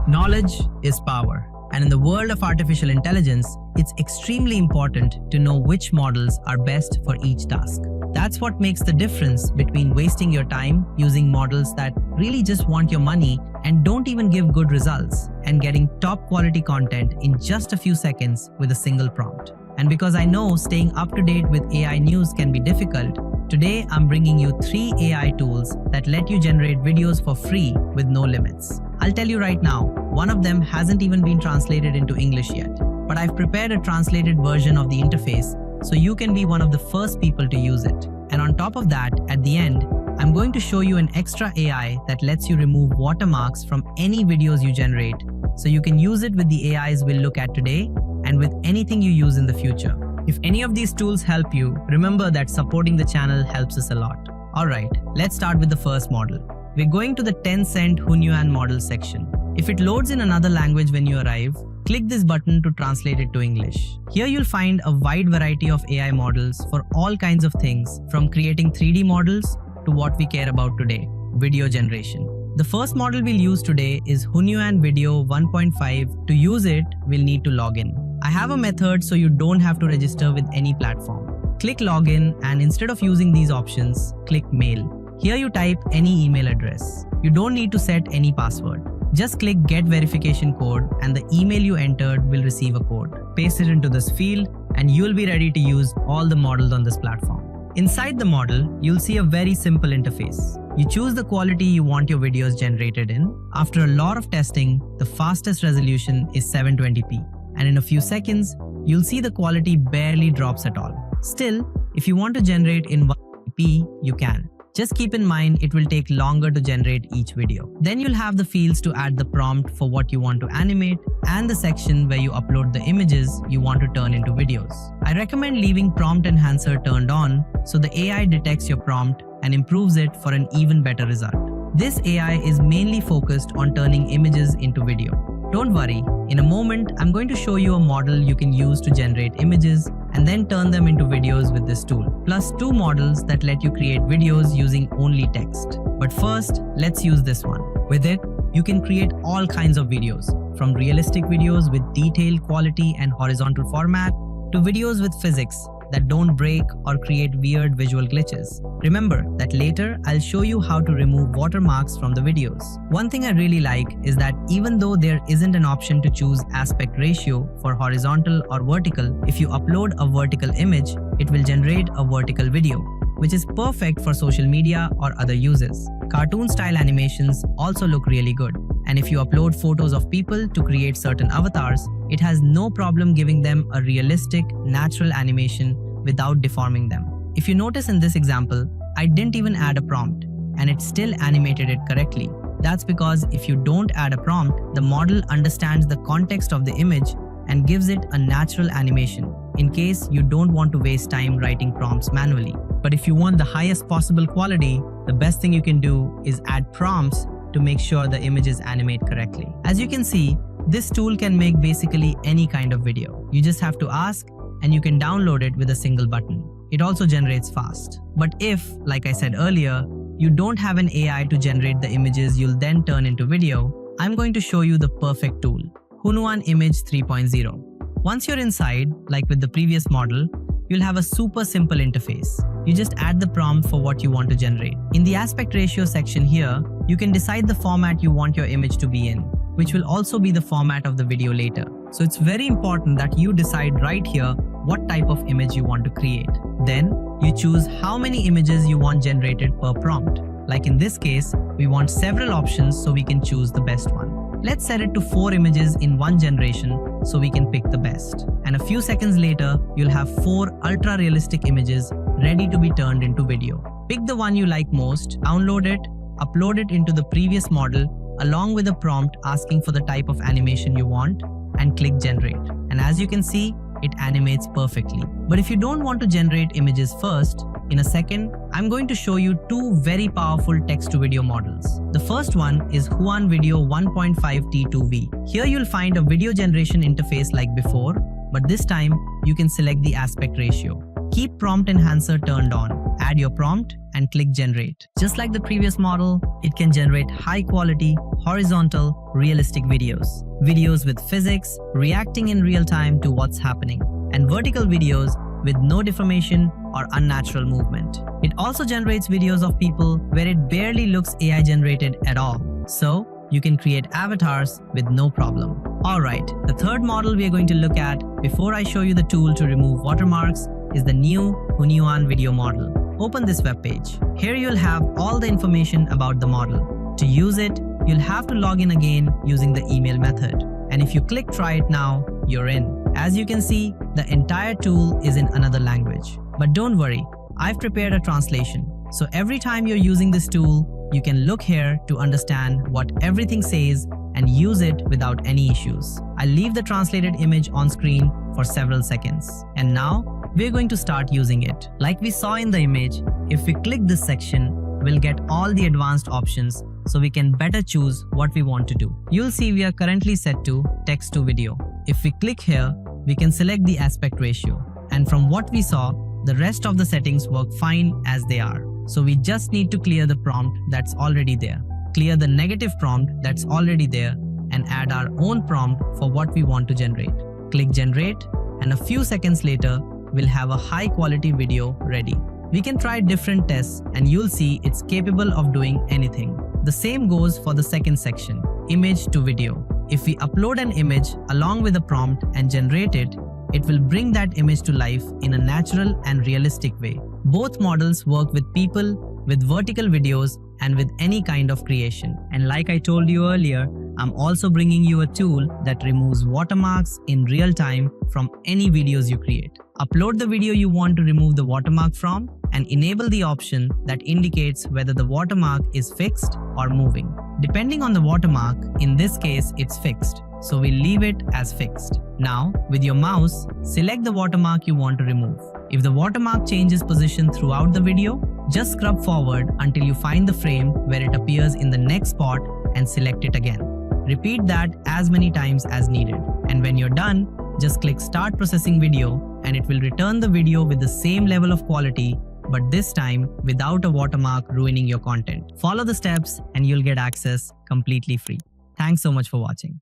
Knowledge is power, and in the world of artificial intelligence, it's extremely important to know which models are best for each task. That's what makes the difference between wasting your time using models that really just want your money and don't even give good results, and getting top quality content in just a few seconds with a single prompt. And because I know staying up to date with AI news can be difficult, today I'm bringing you 3 AI tools that let you generate videos for free with no limits. I'll tell you right now, one of them hasn't even been translated into English yet, but I've prepared a translated version of the interface so you can be one of the first people to use it. And on top of that, at the end, I'm going to show you an extra AI that lets you remove watermarks from any videos you generate, so you can use it with the AIs we'll look at today and with anything you use in the future. If any of these tools help you, remember that supporting the channel helps us a lot. Alright, let's start with the first model. We're going to the 10-cent Hunyuan model section. If it loads in another language when you arrive, click this button to translate it to English. Here you'll find a wide variety of AI models for all kinds of things, from creating 3D models to what we care about today, video generation. The first model we'll use today is Hunyuan Video 1.5. To use it, we'll need to log in. I have a method so you don't have to register with any platform. Click login, and instead of using these options, click mail. Here you type any email address. You don't need to set any password. Just click get verification code, and the email you entered will receive a code. Paste it into this field and you'll be ready to use all the models on this platform. Inside the model, you'll see a very simple interface. You choose the quality you want your videos generated in. After a lot of testing, the fastest resolution is 720p. And in a few seconds, you'll see the quality barely drops at all. Still, if you want to generate in 180p, you can. Just keep in mind it will take longer to generate each video. Then you'll have the fields to add the prompt for what you want to animate and the section where you upload the images you want to turn into videos. I recommend leaving prompt enhancer turned on so the AI detects your prompt and improves it for an even better result. This AI is mainly focused on turning images into video. Don't worry, in a moment I'm going to show you a model you can use to generate images and then turn them into videos with this tool, plus 2 models that let you create videos using only text. But first, let's use this one. With it, you can create all kinds of videos, from realistic videos with detailed quality and horizontal format to videos with physics that don't break or create weird visual glitches. Remember that later I'll show you how to remove watermarks from the videos. One thing I really like is that even though there isn't an option to choose aspect ratio for horizontal or vertical, if you upload a vertical image, it will generate a vertical video, which is perfect for social media or other uses. Cartoon-style animations also look really good, and if you upload photos of people to create certain avatars, it has no problem giving them a realistic, natural animation without deforming them. If you notice in this example, I didn't even add a prompt, and it still animated it correctly. That's because if you don't add a prompt, the model understands the context of the image and gives it a natural animation, in case you don't want to waste time writing prompts manually. But if you want the highest possible quality, the best thing you can do is add prompts to make sure the images animate correctly. As you can see, this tool can make basically any kind of video. You just have to ask, and you can download it with a single button. It also generates fast. But if, like I said earlier, you don't have an AI to generate the images you'll then turn into video, I'm going to show you the perfect tool, Hunyuan Image 3.0. Once you're inside, like with the previous model, you'll have a super simple interface. You just add the prompt for what you want to generate. In the aspect ratio section here, you can decide the format you want your image to be in, which will also be the format of the video later. So it's very important that you decide right here what type of image you want to create. Then you choose how many images you want generated per prompt. Like in this case, we want several options so we can choose the best one. Let's set it to 4 images in one generation so we can pick the best. And a few seconds later, you'll have 4 ultra-realistic images ready to be turned into video. Pick the one you like most, download it, upload it into the previous model along with a prompt asking for the type of animation you want, and click generate. And as you can see, it animates perfectly. But if you don't want to generate images first, in a second, I'm going to show you 2 very powerful text-to-video models. The first one is Hunyuan Video 1.5 T2V. Here you'll find a video generation interface like before, but this time you can select the aspect ratio. Keep prompt enhancer turned on, add your prompt, and click generate. Just like the previous model, it can generate high-quality, horizontal, realistic videos. Videos with physics, reacting in real time to what's happening, and vertical videos with no deformation or unnatural movement. It also generates videos of people where it barely looks AI generated at all. So, you can create avatars with no problem. Alright, the third model we are going to look at before I show you the tool to remove watermarks is the new Hunyuan video model. Open this webpage. Here you'll have all the information about the model. To use it, you'll have to log in again using the email method. And if you click try it now, you're in. As you can see, the entire tool is in another language. But don't worry, I've prepared a translation. So every time you're using this tool, you can look here to understand what everything says and use it without any issues. I'll leave the translated image on screen for several seconds. And now, we're going to start using it. Like we saw in the image, if we click this section, we'll get all the advanced options so we can better choose what we want to do. You'll see we are currently set to text to video. If we click here, we can select the aspect ratio. And from what we saw, the rest of the settings work fine as they are. So we just need to clear the prompt that's already there. Clear the negative prompt that's already there and add our own prompt for what we want to generate. Click generate, and a few seconds later, we'll have a high quality video ready. We can try different tests and you'll see it's capable of doing anything. The same goes for the second section, image to video. If we upload an image along with a prompt and generate it, it will bring that image to life in a natural and realistic way. Both models work with people, with vertical videos, and with any kind of creation. And like I told you earlier, I'm also bringing you a tool that removes watermarks in real time from any videos you create. Upload the video you want to remove the watermark from and enable the option that indicates whether the watermark is fixed or moving. Depending on the watermark, in this case it's fixed, so we'll leave it as fixed. Now, with your mouse, select the watermark you want to remove. If the watermark changes position throughout the video, just scrub forward until you find the frame where it appears in the next spot and select it again. Repeat that as many times as needed. And when you're done, just click Start Processing Video and it will return the video with the same level of quality, but this time without a watermark ruining your content. Follow the steps and you'll get access completely free. Thanks so much for watching.